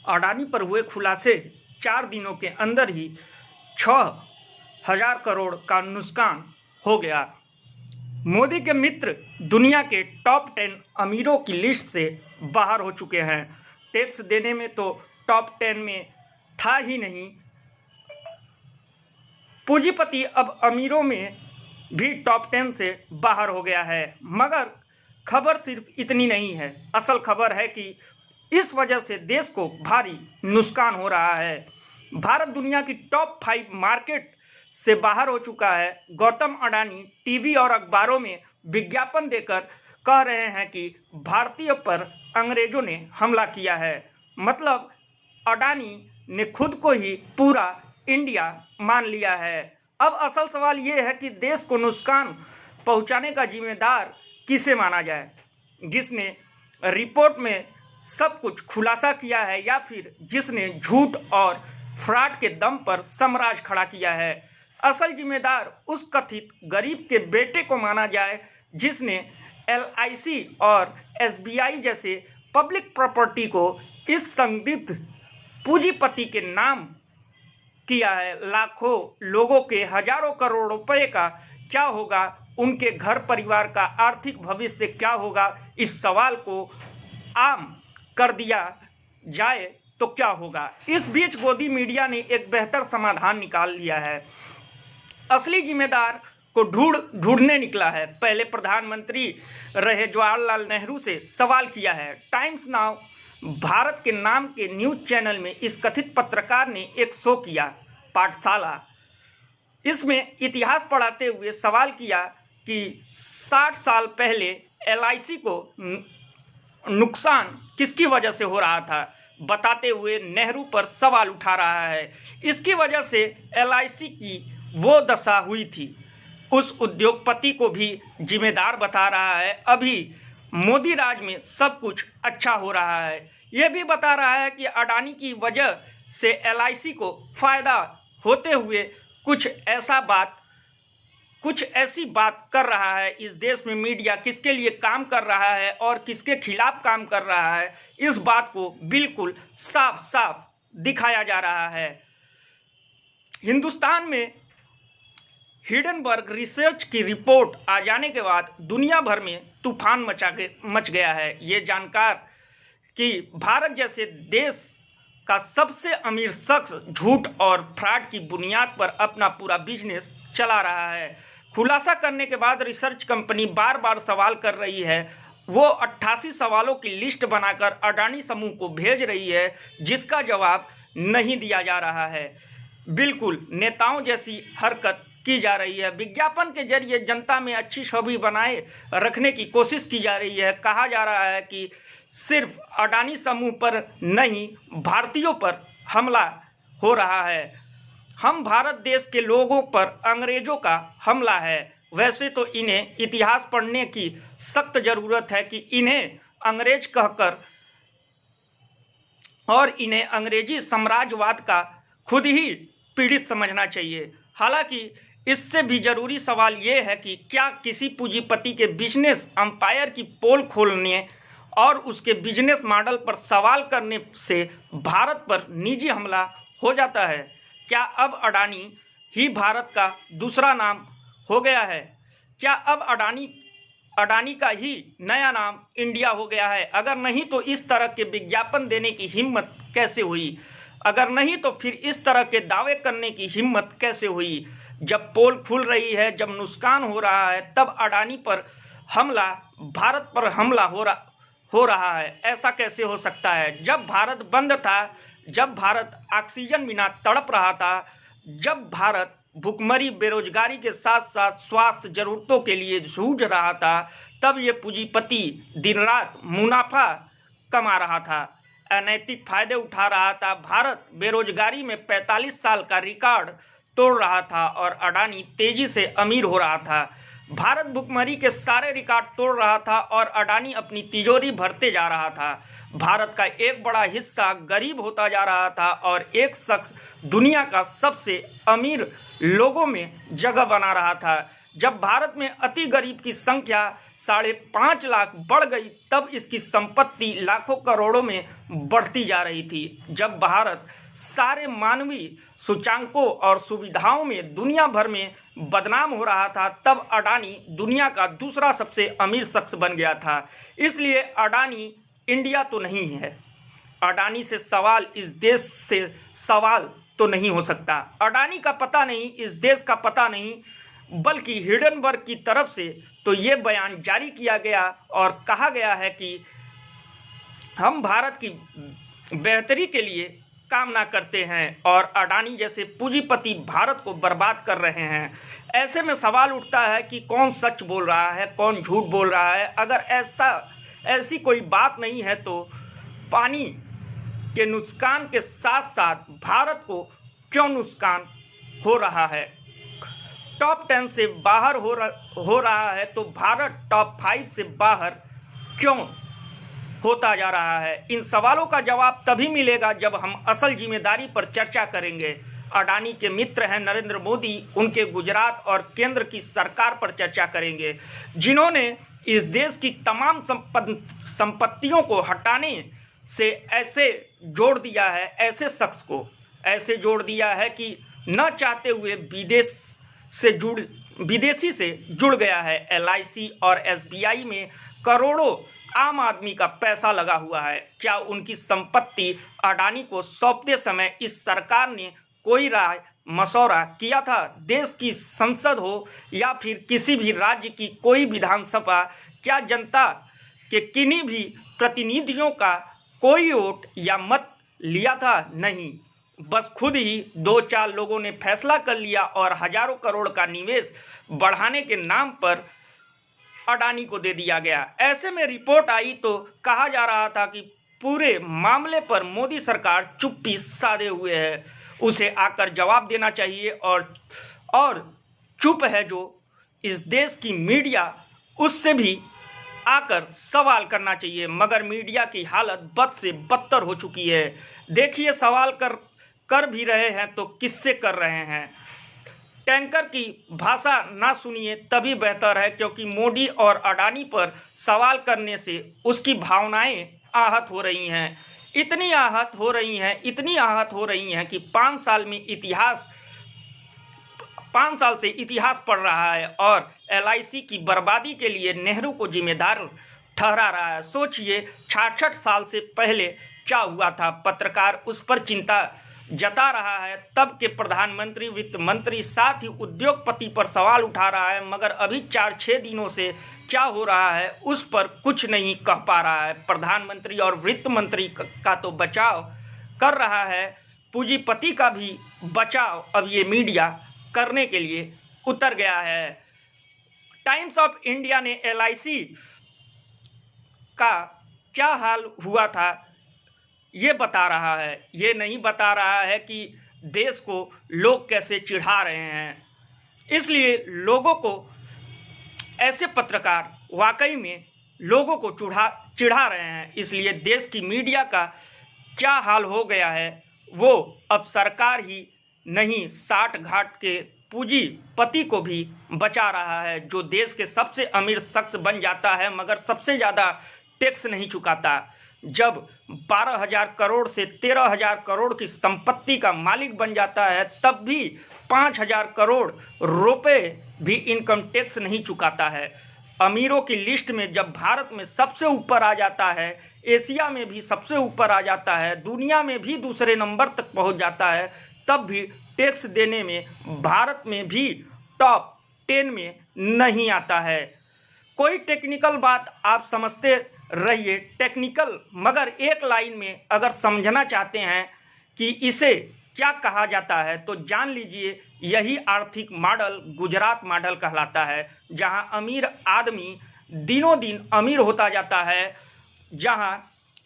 अडानी पर हुए खुलासे 4 दिनों के अंदर ही 6,000 करोड़ का नुकसान हो गया। मोदी के मित्र दुनिया के टॉप 10 अमीरों की लिस्ट से बाहर हो चुके हैं। टैक्स देने में तो टॉप 10 में था ही नहीं। पूंजीपति अब अमीरों में भी टॉप 10 से बाहर हो गया है। मगर खबर सिर्फ इतनी नहीं है। असल खबर है कि इस वजह से देश को भारी नुकसान हो रहा है। भारत दुनिया की टॉप 5 मार्केट से बाहर हो चुका है। गौतम अडानी टीवी और अखबारों में विज्ञापन देकर कह रहे हैं कि भारतीय पर अंग्रेजों ने हमला किया है। मतलब अडानी ने खुद को ही पूरा इंडिया मान लिया है। अब असल सवाल ये है कि देश को नुकसान पहुंचाने का जिम्मेदार किसे माना जाए, जिसने रिपोर्ट में सब कुछ खुलासा किया है या फिर जिसने झूठ और फ्रॉड के दम पर साम्राज्य खड़ा किया है। असल जिम्मेदार उस कथित गरीब के बेटे को माना जाए जिसने LIC और SBI जैसे पब्लिक प्रॉपर्टी को इस संदिग्ध पूंजीपति के नाम किया है। लाखों लोगों के हजारों करोड़ रुपए का क्या होगा, उनके घर परिवार का आर्थिक भविष्य क्या होगा, इस सवाल को आम कर दिया जाए तो क्या होगा। इस बीच गोदी मीडिया ने एक बेहतर समाधान निकाल लिया है। असली जिम्मेदार को ढूंढने निकला है। पहले प्रधानमंत्री रहे जवाहरलाल नेहरू से सवाल किया है। टाइम्स नाउ भारत के नाम के न्यूज चैनल में इस कथित पत्रकार ने एक शो किया, पाठशाला। इसमें इतिहास पढ़ाते हुए सवाल किया कि 60 साल पहले LIC को नुकसान किसकी वजह से हो रहा था, बताते हुए नेहरू पर सवाल उठा रहा है। इसकी वजह से LIC की वो दशा हुई थी। उस उद्योगपति को भी जिम्मेदार बता रहा है। अभी मोदी राज में सब कुछ अच्छा हो रहा है। यह भी बता रहा है कि अडानी की वजह से LIC को फायदा होते हुए कुछ ऐसी बात कर रहा है। इस देश में मीडिया किसके लिए काम कर रहा है और किसके खिलाफ काम कर रहा है, इस बात को बिल्कुल साफ साफ दिखाया जा रहा है। हिंदुस्तान में हिडनबर्ग रिसर्च की रिपोर्ट आ जाने के बाद दुनिया भर में तूफान मच गया है। ये जानकर कि भारत जैसे देश का सबसे अमीर शख्स झूठ और फ्रॉड की बुनियाद पर अपना पूरा बिजनेस चला रहा है। खुलासा करने के बाद रिसर्च कंपनी बार बार सवाल कर रही है। वो 88 सवालों की लिस्ट बनाकर अडानी समूह को भेज रही है, जिसका जवाब नहीं दिया जा रहा है। बिल्कुल नेताओं जैसी हरकत की जा रही है। विज्ञापन के जरिए जनता में अच्छी छवि बनाए रखने की कोशिश की जा रही है। कहा जा रहा है कि सिर्फ अडानी समूह पर नहीं, भारतीयों पर हमला हो रहा है। हम भारत देश के लोगों पर अंग्रेजों का हमला है। वैसे तो इन्हें इतिहास पढ़ने की सख्त जरूरत है कि इन्हें अंग्रेज कहकर और इन्हें अंग्रेजी साम्राज्यवाद का खुद ही पीड़ित समझना चाहिए। हालांकि इससे भी जरूरी सवाल ये है कि क्या किसी पूंजीपति के बिजनेस अंपायर की पोल खोलने और उसके बिजनेस मॉडल पर सवाल करने से भारत पर निजी हमला हो जाता है? क्या अब अडानी ही भारत का दूसरा नाम हो गया है? क्या अब अडानी का ही नया नाम इंडिया हो गया है? अगर नहीं तो इस तरह के विज्ञापन देने की हिम्मत कैसे हुई? अगर नहीं तो फिर इस तरह के दावे करने की हिम्मत कैसे हुई? जब पोल खुल रही है, जब नुकसान हो रहा है, तब अडानी पर हमला, भारत पर हमला हो रहा है। ऐसा कैसे हो सकता है? जब भारत बंद था, जब भारत ऑक्सीजन बिना तड़प रहा था, जब भारत भुखमरी, बेरोजगारी के साथ साथ स्वास्थ्य जरूरतों के लिए जूझ रहा था, तब ये पूंजीपति दिन रात मुनाफा कमा रहा था, अनैतिक फायदे उठा रहा था। भारत बेरोजगारी में 45 साल का रिकॉर्ड तोड़ रहा था और अडानी तेजी से अमीर हो रहा था। भारत भुखमरी के सारे रिकॉर्ड तोड़ रहा था और अडानी अपनी तिजोरी भरते जा रहा था। भारत का एक बड़ा हिस्सा गरीब होता जा रहा था और एक शख्स दुनिया का सबसे अमीर लोगों में जगह बना रहा था। जब भारत में अति गरीब की संख्या 5.5 लाख बढ़ गई, तब इसकी संपत्ति लाखों करोड़ों में बढ़ती जा रही थी। जब भारत सारे मानवीय सूचांकों और सुविधाओं में दुनिया भर में बदनाम हो रहा था, तब अडानी दुनिया का दूसरा सबसे अमीर शख्स बन गया था। इसलिए अडानी इंडिया तो नहीं है, अडानी से सवाल इस देश से सवाल तो नहीं हो सकता। अडानी का पता नहीं, इस देश का पता नहीं, बल्कि हिंडनबर्ग की तरफ से तो ये बयान जारी किया गया और कहा गया है कि हम भारत की बेहतरी के लिए कामना करते हैं और अडानी जैसे पूंजीपति भारत को बर्बाद कर रहे हैं। ऐसे में सवाल उठता है कि कौन सच बोल रहा है, कौन झूठ बोल रहा है। अगर ऐसी कोई बात नहीं है तो पानी के नुकसान के साथ साथ भारत को क्यों नुकसान हो रहा है? टॉप 10 से बाहर हो रहा है तो भारत टॉप 5 से बाहर क्यों होता जा रहा है? इन सवालों का जवाब तभी मिलेगा जब हम असल जिम्मेदारी पर चर्चा करेंगे। अडानी के मित्र हैं नरेंद्र मोदी, उनके गुजरात और केंद्र की सरकार पर चर्चा करेंगे, जिन्होंने इस देश की तमाम संपत्तियों को हटाने से ऐसे जोड़ दिया है, ऐसे शख्स को ऐसे जोड़ दिया है कि न चाहते हुए विदेशी से जुड़ गया है। LIC और SBI में करोड़ों आम आदमी का पैसा लगा हुआ है। क्या उनकी संपत्ति अडानी को सौंपते समय इस सरकार ने कोई राय मशवरा किया था? देश की संसद हो या फिर किसी भी राज्य की कोई विधानसभा, क्या जनता के किन्हीं भी प्रतिनिधियों का कोई वोट या मत लिया था? नहीं, बस खुद ही 2-4 लोगों ने फैसला कर लिया और हजारों करोड़ का निवेश बढ़ाने के नाम पर अडानी को दे दिया गया। ऐसे में रिपोर्ट आई तो कहा जा रहा था कि पूरे मामले पर मोदी सरकार चुप्पी साधे हुए है, उसे आकर जवाब देना चाहिए और चुप है जो इस देश की मीडिया, उससे भी आकर सवाल करना चाहिए। मगर मीडिया की हालत बद से बदतर हो चुकी है। देखिए, सवाल कर भी रहे हैं तो किससे कर रहे हैं? टैंकर की भाषा ना सुनिए तभी बेहतर है, क्योंकि मोदी और अडानी पर सवाल करने से उसकी भावनाएं आहत हो रही हैं। इतनी आहत हो रही हैं कि 5 साल से इतिहास पढ़ रहा है और LIC की बर्बादी के लिए नेहरू को जिम्मेदार ठहरा रहा है। सोचिए, 66 साल से पहले क्या हुआ था? पत्रकार उस पर चिंता जता रहा है, तब के प्रधानमंत्री, वित्त मंत्री, साथ ही उद्योगपति पर सवाल उठा रहा है, मगर अभी 4-6 दिनों से क्या हो रहा है उस पर कुछ नहीं कह पा रहा है। प्रधानमंत्री और वित्त मंत्री का तो बचाव कर रहा है, पूंजीपति का भी बचाव अब ये मीडिया करने के लिए उतर गया है। टाइम्स ऑफ इंडिया ने LIC का क्या हाल हुआ था ये बता रहा है, ये नहीं बता रहा है कि देश को लोग कैसे चिढ़ा रहे हैं। इसलिए लोगों को, ऐसे पत्रकार वाकई में लोगों को चिढ़ा रहे हैं। इसलिए देश की मीडिया का क्या हाल हो गया है वो अब सरकार ही नहीं, 60 घाट के पूंजीपति को भी बचा रहा है, जो देश के सबसे अमीर शख्स बन जाता है मगर सबसे ज़्यादा टैक्स नहीं चुकाता। जब 12,000 करोड़ से 13,000 करोड़ की संपत्ति का मालिक बन जाता है, तब भी 5,000 करोड़ रुपए भी इनकम टैक्स नहीं चुकाता है। अमीरों की लिस्ट में जब भारत में सबसे ऊपर आ जाता है, एशिया में भी सबसे ऊपर आ जाता है, दुनिया में भी दूसरे नंबर तक पहुंच जाता है, तब भी टैक्स देने में भारत में भी टॉप 10 में नहीं आता है। कोई टेक्निकल बात आप समझते रहिए, टेक्निकल, मगर एक लाइन में अगर समझना चाहते हैं कि इसे क्या कहा जाता है तो जान लीजिए, यही आर्थिक मॉडल गुजरात मॉडल कहलाता है, जहां अमीर आदमी दिनों दिन अमीर होता जाता है, जहां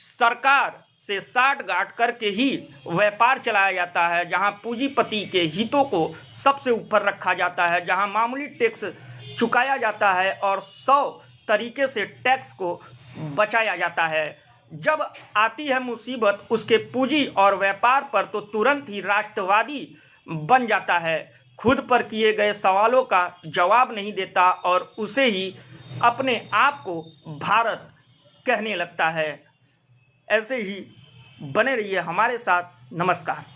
सरकार से साठ गांठ करके ही व्यापार चलाया जाता है, जहां पूंजीपति के हितों को सबसे ऊपर रखा जाता है, जहां मामूली टैक्स चुकाया जाता है और 100 तरीके से टैक्स को बचाया जाता है। जब आती है मुसीबत उसके पूंजी और व्यापार पर तो तुरंत ही राष्ट्रवादी बन जाता है। खुद पर किए गए सवालों का जवाब नहीं देता और उसे ही अपने आप को भारत कहने लगता है। ऐसे ही बने रहिए हमारे साथ। नमस्कार।